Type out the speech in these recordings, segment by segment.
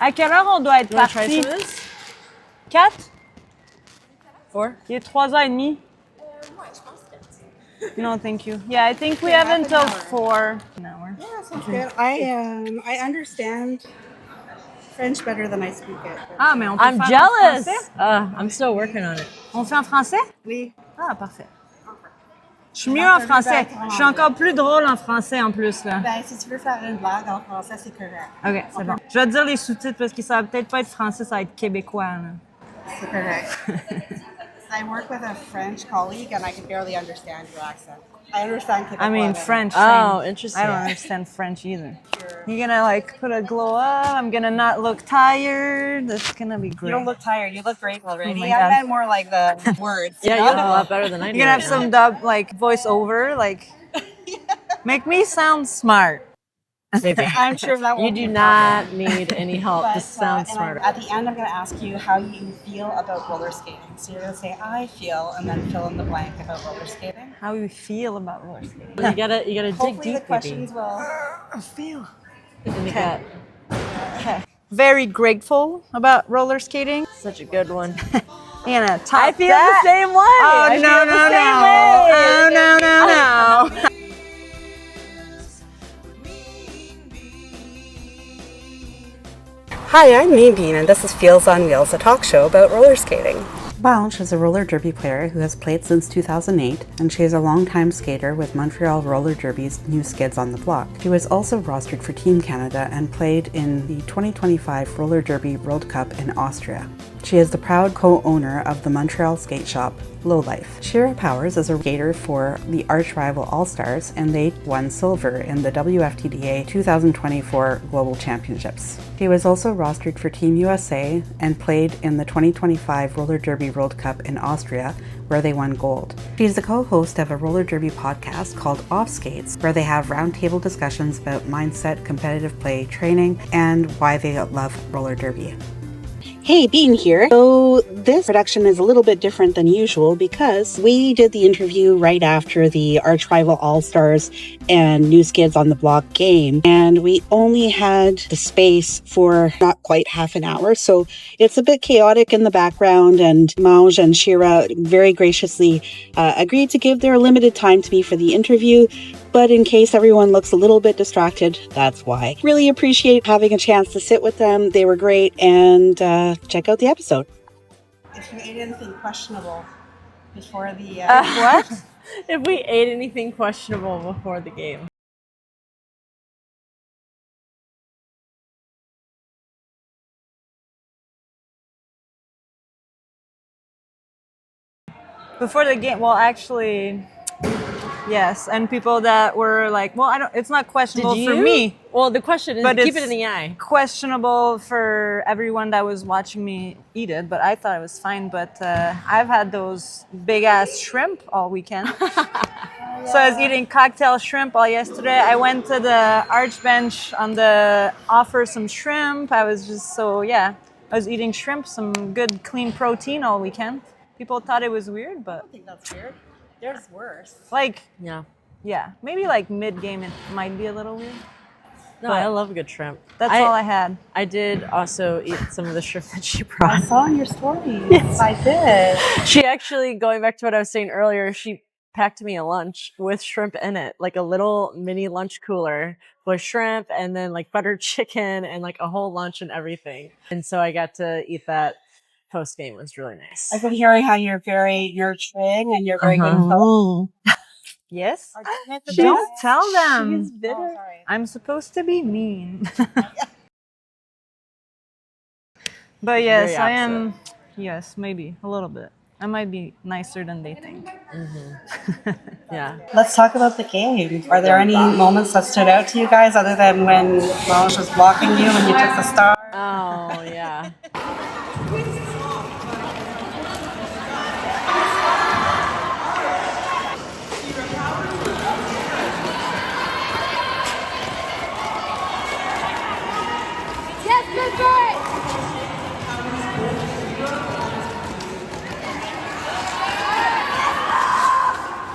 À quelle heure on doit être parti? 4? 4? Il est 3h30. No, thank you. Yeah, I think we have until 4. An hour. Yeah, sounds good. I understand French better than I speak it. Ah, mais on peut I'm faire jealous. en français? I'm still working on it. On fait en français? Oui. Ah, parfait. Je suis mieux en français. Je suis encore plus drôle en français en plus, là. Ben, si tu veux faire une blague en français, c'est correct. OK, c'est bon. Je vais te dire les sous-titres parce que ça va peut-être pas être français, ça va être québécois, là. C'est correct. I work with a French colleague and I can barely understand your accent. I understand Quebecois. I mean, French. Oh, same. interesting. I don't understand French either. Sure. You're gonna like put a glow up. I'm gonna not look tired. It's gonna be great. You don't look tired. You look great already. Oh my I God. meant more like the words. Yeah, you look a lot better than I do. You're gonna have some dub, like voiceover, like make me sound smart. I'm sure that You won't do be a not problem. need any help to sound and smarter. at the end, I'm going to ask you how you feel about roller skating. So you're going to say, I feel, and then fill in the blank about roller skating. How you feel about roller skating? You gotta dig Hopefully the deep, questions baby. will... I feel. In the gut. Okay. Very grateful about roller skating. Such a good one. Anna, top I feel that. the same way. Oh, I no, feel no, the same no. way. Oh, no, no, no. Hi, I'm Mean Bean, and this is Feels on Wheels, a talk show about roller skating. Mange is a roller derby player who has played since 2008, and she is a longtime skater with Montreal Roller Derby's New Skids on the Block. She was also rostered for Team Canada and played in the 2025 Roller Derby World Cup in Austria. She is the proud co-owner of the Montreal skate shop, Lowlife. Shear-Ra Powers is a skater for the arch-rival All-Stars, and they won silver in the WFTDA 2024 Global Championships. She was also rostered for Team USA and played in the 2025 Roller Derby World Cup in Austria, where they won gold. She's the co-host of a roller derby podcast called Off Skates, where they have roundtable discussions about mindset, competitive play, training, and why they love roller derby. Hey, Bean here. So this production is a little bit different than usual because we did the interview right after the arch rival All-Stars and New Skids on the Block game, and we only had the space for not quite half an hour, so it's a bit chaotic in the background, and Mange and Shear-Ra very graciously agreed to give their limited time to me for the interview. But in case everyone looks a little bit distracted, that's why. Really appreciate having a chance to sit with them. They were great, and check out the episode. If you ate anything questionable before the... What? If we ate anything questionable before the game. Before the game, well, actually, yes. And people that were like, well, it's not questionable for me. Well, the question is, But keep it's it in the eye. questionable for everyone that was watching me eat it, but I thought it was fine. But I've had those big ass shrimp all weekend. So I was eating cocktail shrimp all yesterday. I went to the arch bench on the offer some shrimp. I was just I was eating shrimp, some good clean protein all weekend. People thought it was weird, but I don't think that's weird. There's worse. like, Yeah. maybe like mid-game it might be a little weird. No, But I love a good shrimp. That's all I had. I did also eat some of the shrimp that she brought. I saw in your stories. Yes. I did. She actually, going back to what I was saying earlier, she packed me a lunch with shrimp in it, like a little mini lunch cooler with shrimp and then like buttered chicken and like a whole lunch and everything. And so I got to eat that post game. It was really nice. I've been hearing how you're very nurturing and you're very good cook. Yes? She's- Don't tell them. She's bitter. Oh, sorry. I'm supposed to be mean. But yes, Very I am. Yes, maybe a little bit. I might be nicer than they think. Yeah. Let's talk about the game. Are there any moments that stood out to you guys other than when Mange was blocking you when you took the star? Oh, yeah. Yes, good boy!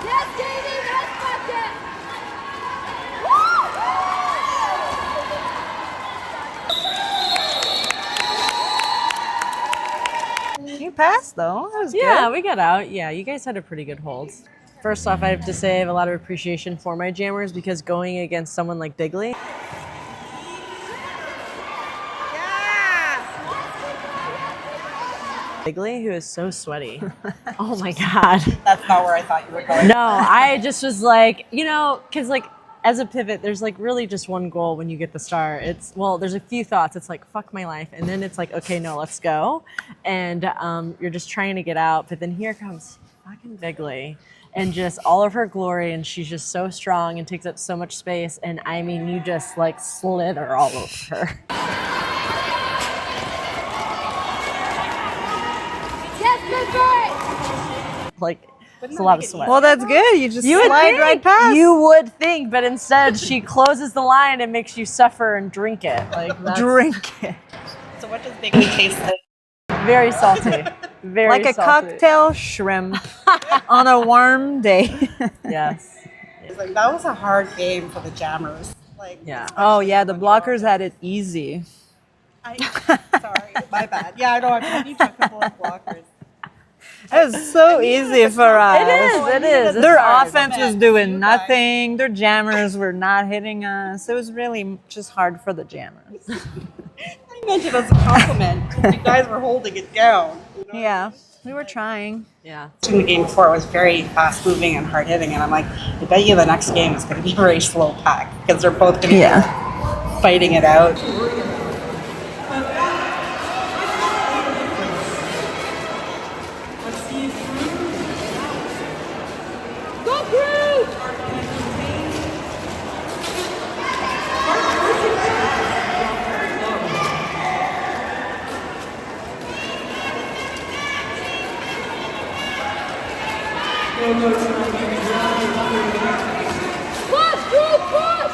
Yes, Katie, nice bucket! Woo! good pass though. That was Yeah, good. we got out. Yeah, you guys had a pretty good hold. First off, I have to say I have a lot of appreciation for my jammers because going against someone like Bigley. Bigley, who is so sweaty. Oh my God. That's not where I thought you were going. No, I just was like, because like as a pivot, there's like really just one goal when you get the star. There's a few thoughts. It's like, fuck my life. And then it's like, okay, no, let's go. And you're just trying to get out. But then here comes fucking Bigley and just all of her glory. And she's just so strong and takes up so much space. And I mean, you just like slither all over her. Yes, good bird. Like, it's a lot of sweat. Well, that's good. You just would slide think, right past. You would think, but instead she closes the line and makes you suffer and drink it. Like drink it. So what does Bigley taste like? Very salty. Very Like a salty. cocktail shrimp on a warm day. Yes. It's like, that was a hard game for the jammers. Like, Yeah. Oh yeah, the blockers had it easy. Sorry, my bad. Yeah, I know. I'm having technical blockers. It was so easy for us. It is. Their It's hard. offense was doing nothing. Their jammers were not hitting us. It was really just hard for the jammers. I meant it as a compliment. You guys were holding it down. You know? Yeah, we were trying. Yeah. In the game before, it was very fast moving and hard hitting, and I'm like, I bet you the next game is going to be a very slow pack because they're both going to be fighting it out. Go, Crew! Push, Crew, push!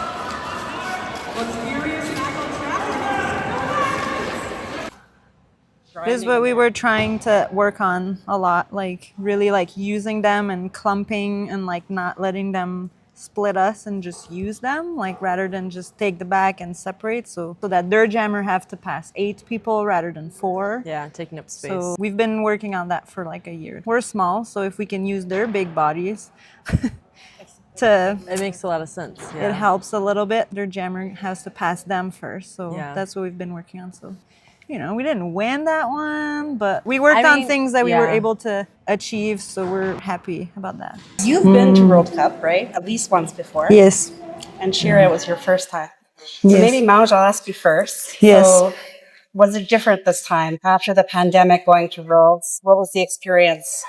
This is what we were trying to work on a lot, like really like using them and clumping and like not letting them split us and just use them, like rather than just take the back and separate, so that their jammer have to pass 8 people rather than 4. Yeah, taking up space. So we've been working on that for like a year. We're small, so if we can use their big bodies It makes a lot of sense. Yeah. it helps a little bit. Their jammer has to pass them first, so Yeah. that's what we've been working on. So, we didn't win that one, but we worked on things that we were yeah. able to achieve, so we're happy about that. You've been to World Cup, right? At least once before. Yes. And Shear-Ra was your first time. So Yes. maybe Mange, I'll ask you first. Yes. So was it different this time after the pandemic going to Worlds? What was the experience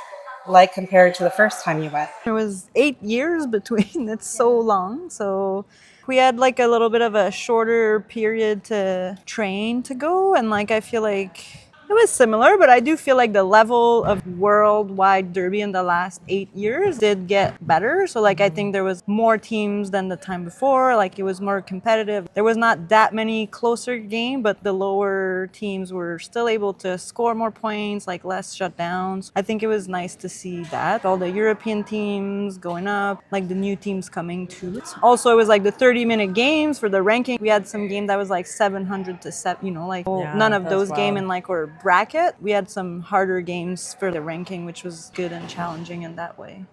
like compared to the first time you went? It was 8 years between. It's so long. So we had like a little bit of a shorter period to train to go. And like, I feel like it was similar, but I do feel like the level of worldwide derby in the last 8 years did get better. So like, I think there was more teams than the time before. Like it was more competitive. There was not that many closer games, but the lower teams were still able to score more points, like less shutdowns. I think it was nice to see that. All the European teams going up, like the new teams coming too. Also, it was like the 30-minute games for the ranking. We had some game that was like 700 to 7, like Yeah, none of that's those wild. game in like our bracket. We had some harder games for the ranking, which was good and challenging in that way.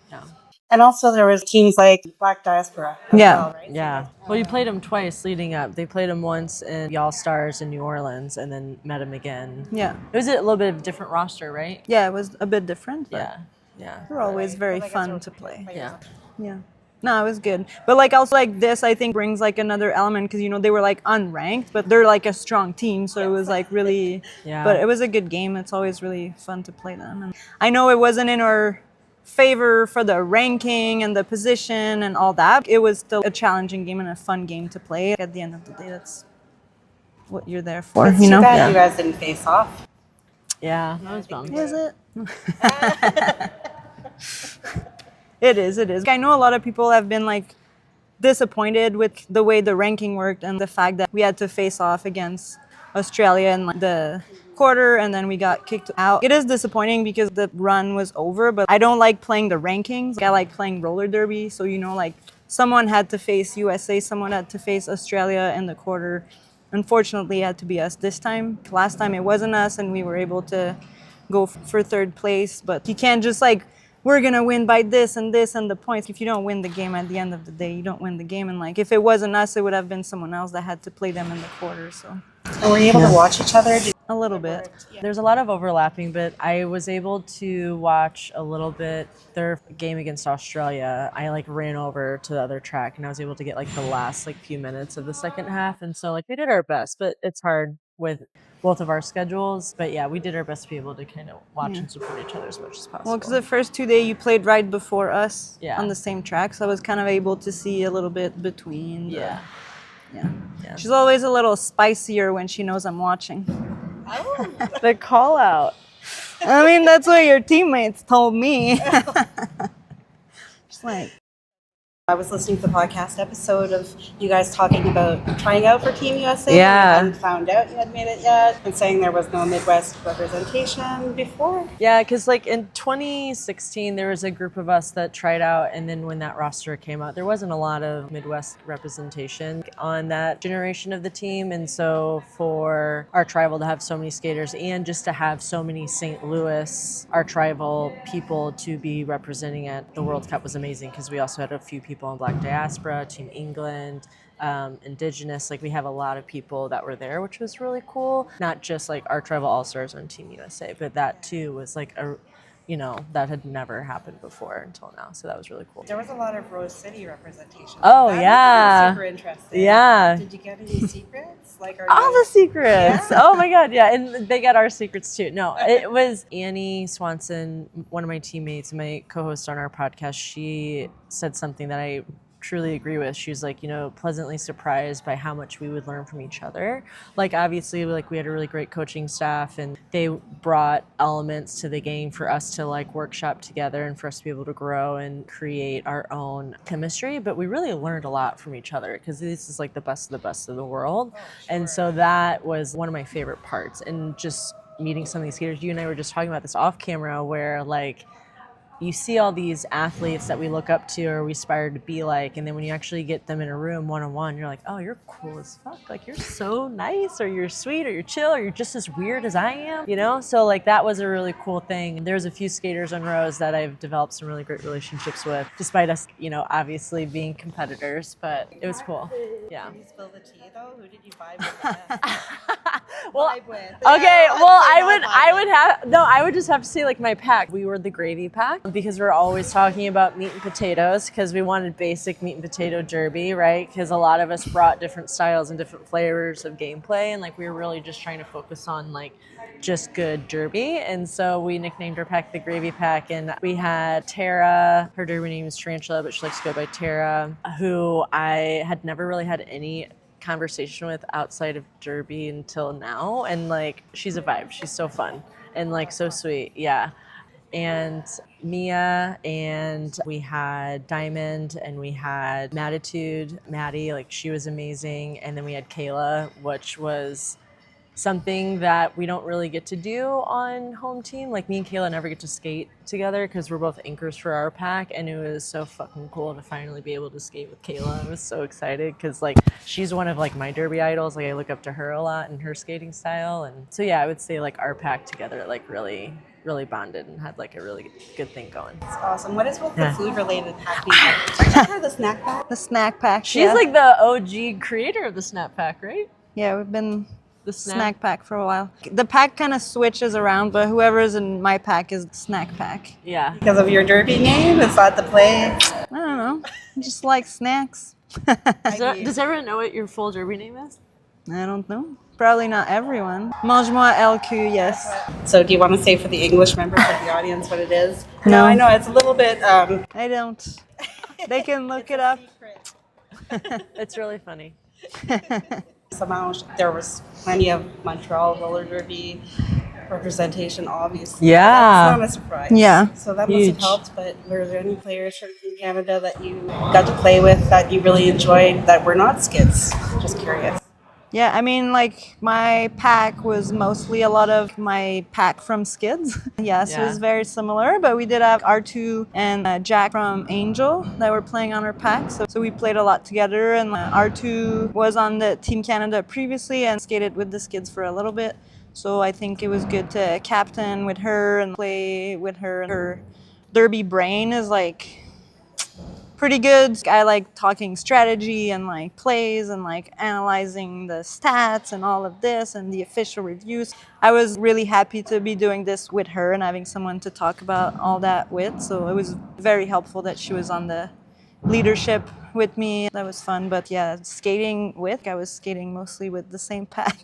Yeah. And also there was teams like Black Diaspora as Yeah. well, right? Yeah. Well, you played them twice leading up. They played them once in the All-Stars in New Orleans and then met them again. Yeah. It was a little bit of a different roster, right? Yeah, it was a bit different, but Yeah. Yeah. they're always very fun to play. Yeah. Yeah. No, it was good. But like also like this, I think brings like another element because they were like unranked, but they're like a strong team. So it was like really, Yeah. but it was a good game. It's always really fun to play them. And I know it wasn't in our favor for the ranking and the position and all that. It was still a challenging game and a fun game to play. At the end of the day, that's what you're there for, It's too bad you guys didn't face off. Yeah. That was bummed. Is it? It is. I know a lot of people have been like disappointed with the way the ranking worked and the fact that we had to face off against Australia in like, the quarter and then we got kicked out. It is disappointing because the run was over, but I don't like playing the rankings. I like playing roller derby. So, like someone had to face USA, someone had to face Australia in the quarter. Unfortunately, it had to be us this time. Last time it wasn't us and we were able to go for third place, but you can't just like, we're gonna win by this and the points. If you don't win the game at the end of the day, you don't win the game. And like, if it wasn't us, it would have been someone else that had to play them in the quarters. So And were you able to watch each other? a little bit. There's a lot of overlapping, but I was able to watch a little bit their game against Australia. I like ran over to the other track and I was able to get like the last like few minutes of the second half. And so like we did our best, but it's hard with both of our schedules. But yeah, we did our best to be able to kind of watch and support each other as much as possible. Well, because the first 2 days you played right before us Yeah. on the same track, so I was kind of able to see a little bit between. Yeah. Yeah. She's always a little spicier when she knows I'm watching. The call out. I mean, that's what your teammates told me. Just like, I was listening to the podcast episode of you guys talking about trying out for Team USA. Yeah. And found out you hadn't made it yet, and saying there was no Midwest representation before. Yeah, because like in 2016, there was a group of us that tried out, and then when that roster came out, there wasn't a lot of Midwest representation on that generation of the team. And so for our tribal to have so many skaters and just to have so many St. Louis, our tribal people to be representing at the World Cup was amazing, because we also had a few people in Black Diaspora, Team England, Indigenous. Like we have a lot of people that were there, which was really cool. Not just like our tribal all-stars on Team USA, but that too was like a, you know, that had never happened before until now. So that was really cool. There was a lot of Rose City representation. Oh, That was yeah. super interesting. Yeah. Did you get any secrets? Like All the secrets. Yeah. Oh my God. Yeah. And they got our secrets too. No, it was Annie Swanson, one of my teammates, my co-host on our podcast. She said something that I truly agree with. She was like, you know, pleasantly surprised by how much we would learn from each other. Like obviously, like we had a really great coaching staff, and they brought elements to the game for us to like workshop together and for us to be able to grow and create our own chemistry. But we really learned a lot from each other, because this is like the best of the world. And so that was one of my favorite parts. And just meeting some of these skaters, you and I were just talking about this off camera, where like you see all these athletes that we look up to or we aspire to be like, and then when you actually get them in a room one-on-one, you're like, oh, you're cool as fuck. Like, you're so nice, or you're sweet, or you're chill, or you're just as weird as I am, you know? So like that was a really cool thing. There's a few skaters on Rose that I've developed some really great relationships with, despite us, you know, obviously being competitors, but it was cool. Yeah. Can you spill the tea though? Who did you vibe with? Well, Vibe with? okay, Yeah, well, I'd say I would just have to say like my pack. We were the gravy pack, because we're always talking about meat and potatoes, because we wanted basic meat and potato derby, right? Because a lot of us brought different styles and different flavors of gameplay, and like we were really just trying to focus on like just good derby. And so we nicknamed our pack the gravy pack. And we had Tara, her derby name is Tarantula, but she likes to go by Tara, who I had never really had any conversation with outside of derby until now. And like she's a vibe. She's so fun and like so sweet. Yeah. And Mia, and we had Diamond, and we had Mattitude, Maddie, like she was amazing. And then we had Kayla, which was something that we don't really get to do on home team. Like me and Kayla never get to skate together because we're both anchors for our pack, and it was so fucking cool to finally be able to skate with Kayla. I was so excited because like she's one of like my derby idols. Like I look up to her a lot and her skating style. And so yeah, I would say like our pack together like really bonded and had like a really good thing going. That's awesome. What is with the food related pack? The snack pack? the snack pack. She's like the OG creator of the Snap Pack, right? Yeah, we've been The snack pack for a while. The pack kind of switches around, but whoever's in my pack is the snack pack. Yeah. Because of your derby name? Is that the play? I don't know. I just like snacks. Does everyone know what your full derby name is? I don't know. Probably not everyone. Mange-moi LQ, yes. So do you want to say for the English members of the audience what it is? No. I know it's a little bit... I don't. They can look it up. It's really funny. Somehow there was plenty of Montreal roller derby representation, obviously. Yeah. That's not a surprise. Yeah. So that must Huge. have helped, but were there any players from Canada that you got to play with that you really enjoyed that were not skids? Just curious. Yeah, I mean, like, my pack was mostly a lot of my pack from Skids. Yes, it was very similar, but we did have R2 and Jack from Angel that were playing on our pack. So we played a lot together, and R2 was on the Team Canada previously and skated with the Skids for a little bit. So I think it was good to captain with her and play with her. Her derby brain is like pretty good. I like talking strategy and like plays and like analyzing the stats and all of this and the official reviews. I was really happy to be doing this with her and having someone to talk about all that with. So it was very helpful that she was on the leadership with me. That was fun. But yeah, skating with, I was skating mostly with the same pad.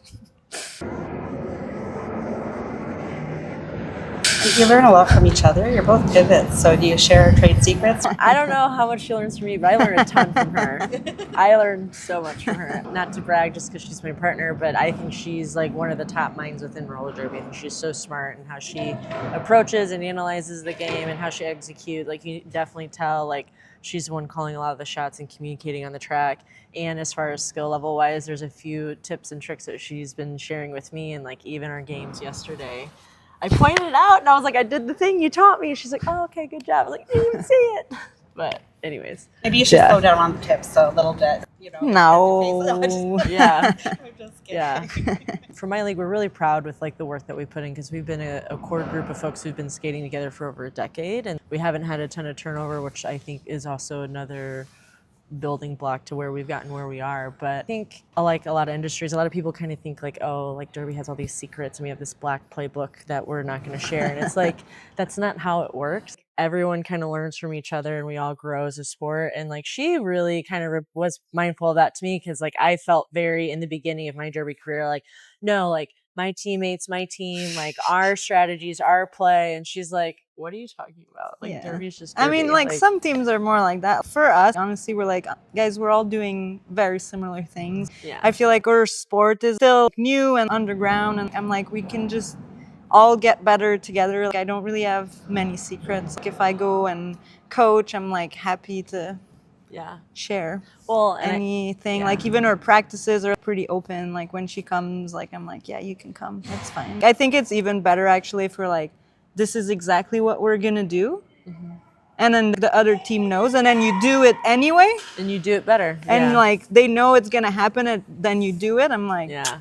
You learn a lot from each other. You're both pivots, so do you share trade secrets? I don't know how much she learns from me, but I learn a ton from her. I learned so much from her. Not to brag just because she's my partner, but I think she's like one of the top minds within roller derby. I think she's so smart in how she approaches and analyzes the game and how she executes. Like you definitely tell like she's the one calling a lot of the shots and communicating on the track. And as far as skill level wise, there's a few tips and tricks that she's been sharing with me and like even our games yesterday. I pointed it out and I was like, I did the thing you taught me. She's like, oh, okay, good job. I was like, I didn't even see it. But anyways. Maybe you should slow down on the tips a little bit. You know, No. Yeah. I'm just kidding. Yeah. For my league, we're really proud with like the work that we put in because we've been a core group of folks who've been skating together for over a decade and we haven't had a ton of turnover, which I think is also another building block to where we've gotten where we are. But I think like a lot of industries, a lot of people kind of think like, oh, like derby has all these secrets and we have this black playbook that we're not going to share. And it's like, that's not how it works. Everyone kind of learns from each other and we all grow as a sport. And like, she really kind of was mindful of that to me. Cause like, I felt very in the beginning of my derby career, like, no, like my teammates, my team, like our strategies, our play. And she's like, what are you talking about? Like Yeah. derby's just derby. I mean, like some teams are more like that. For us, honestly, we're like, guys, we're all doing very similar things. Yeah. I feel like our sport is still new and underground, and I'm like, we can just all get better together. Like, I don't really have many secrets. Like, if I go and coach, I'm like happy to share anything. Like even our practices are pretty open. Like when she comes, like I'm like, yeah, you can come. That's fine. I think it's even better actually if we're like, this is exactly what we're gonna do. And then the other team knows, and then you do it anyway. And you do it better. And like they know it's gonna happen, and then you do it. I'm like, yeah.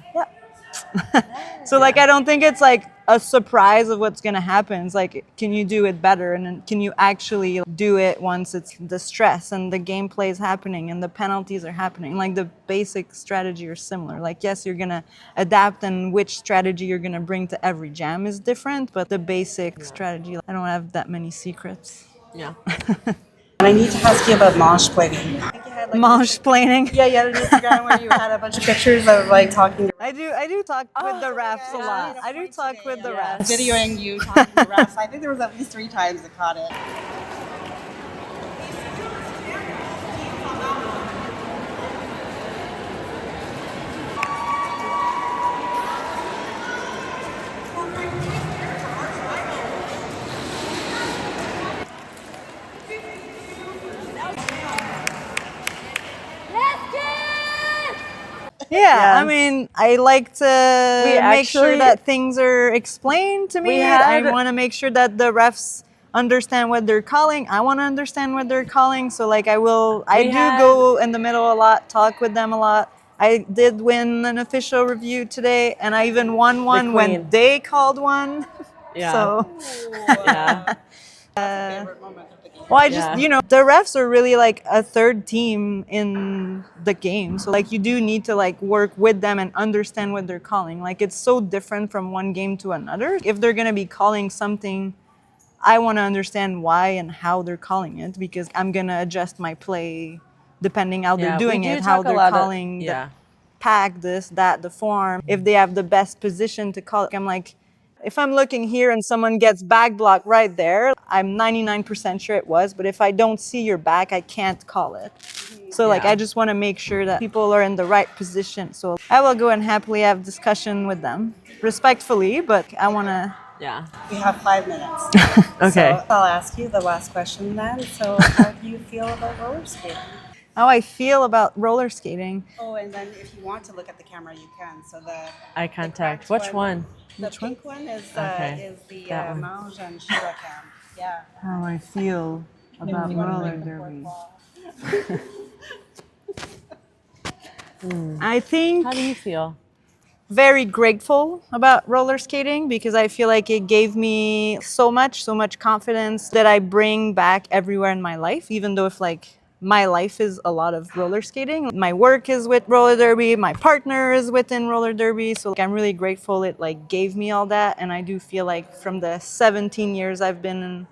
So like I don't think it's like a surprise of what's gonna happen. It's like, can you do it better, and then can you actually do it once it's the stress and the gameplay is happening and the penalties are happening? Like the basic strategy are similar. Like yes, you're gonna adapt, and which strategy you're gonna bring to every jam is different, but the basic strategy, I don't have that many secrets. Yeah. And I need to ask you about mange planning. Mange planning. Yeah, you had an Instagram where you had a bunch of pictures of like talking to I do talk with the refs a lot. I do talk with the refs. videoing you talking to the refs. I think there was at least 3 times I caught it. Yeah, I mean, I like to make sure that things are explained to me. I want to make sure that the refs understand what they're calling. I want to understand what they're calling. So like I do go in the middle a lot, talk with them a lot. I did win an official review today, and I even won one when they called one. Yeah. So Yeah. Well, I just, the refs are really like a third team in the game. So like you do need to like work with them and understand what they're calling. Like it's so different from one game to another. If they're going to be calling something, I want to understand why and how they're calling it, because I'm going to adjust my play depending how they're doing it, how they're calling the pack, this, that, the form. If they have the best position to call it, I'm like, if I'm looking here and someone gets back block right there, I'm 99% sure it was, but if I don't see your back, I can't call it. So like, I just want to make sure that people are in the right position. So I will go and happily have discussion with them, respectfully, but I want to... Yeah. We have 5 minutes. Okay. So I'll ask you the last question then. So how do you feel about roller skating? How I feel about roller skating. Oh, and then if you want to look at the camera, you can. So the eye contact. Which one? The pink one is the Mange and Shear-Ra cam. Yeah. How I feel about roller derby. I think... How do you feel? very grateful about roller skating because I feel like it gave me so much confidence that I bring back everywhere in my life, even though if like my life is a lot of roller skating. My work is with roller derby, my partner is within roller derby, so like, I'm really grateful it like gave me all that. And I do feel like from the 17 years I've been in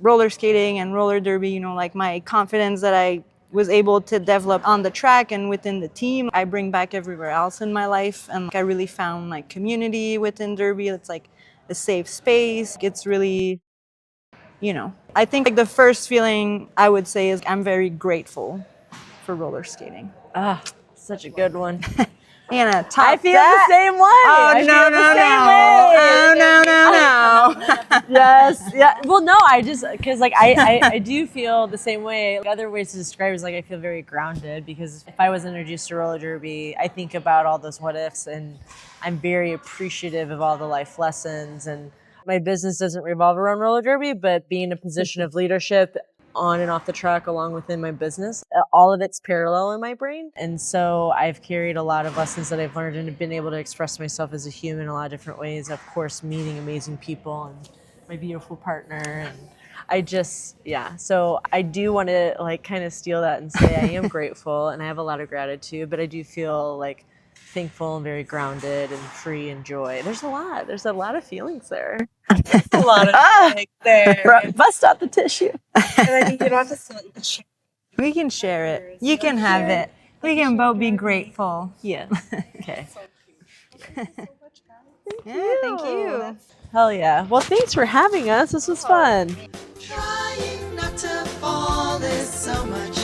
roller skating and roller derby, you know, like my confidence that I was able to develop on the track and within the team, I bring back everywhere else in my life. And like, I really found like community within derby. It's like a safe space. It's really, you know, I think like the first feeling I would say is I'm very grateful for roller skating. Ah, such a good one. Anna, top I feel that. the same way. Oh, I no, feel no, the same no. way. Oh, no, no, no. Yes. Yeah. Well, no, I just, because like I do feel the same way. Other ways to describe it is like I feel very grounded because if I was introduced to roller derby, I think about all those what ifs and I'm very appreciative of all the life lessons. And my business doesn't revolve around roller derby, but being in a position of leadership on and off the track along within my business, all of it's parallel in my brain. And so I've carried a lot of lessons that I've learned and have been able to express myself as a human in a lot of different ways. Of course, meeting amazing people and my beautiful partner. And I just, yeah. So I do want to like kind of steal that and say I am grateful and I have a lot of gratitude, but I do feel like thankful and very grounded and free and joy. There's a lot of feelings there. A lot of feelings there. Bust out the tissue. And I think you don't have to sit and share. We can share it. You can have it. We can both be grateful. Yeah. Okay. Yeah, thank you. Hell yeah. Well, thanks for having us. This was fun. Trying not to fall is so much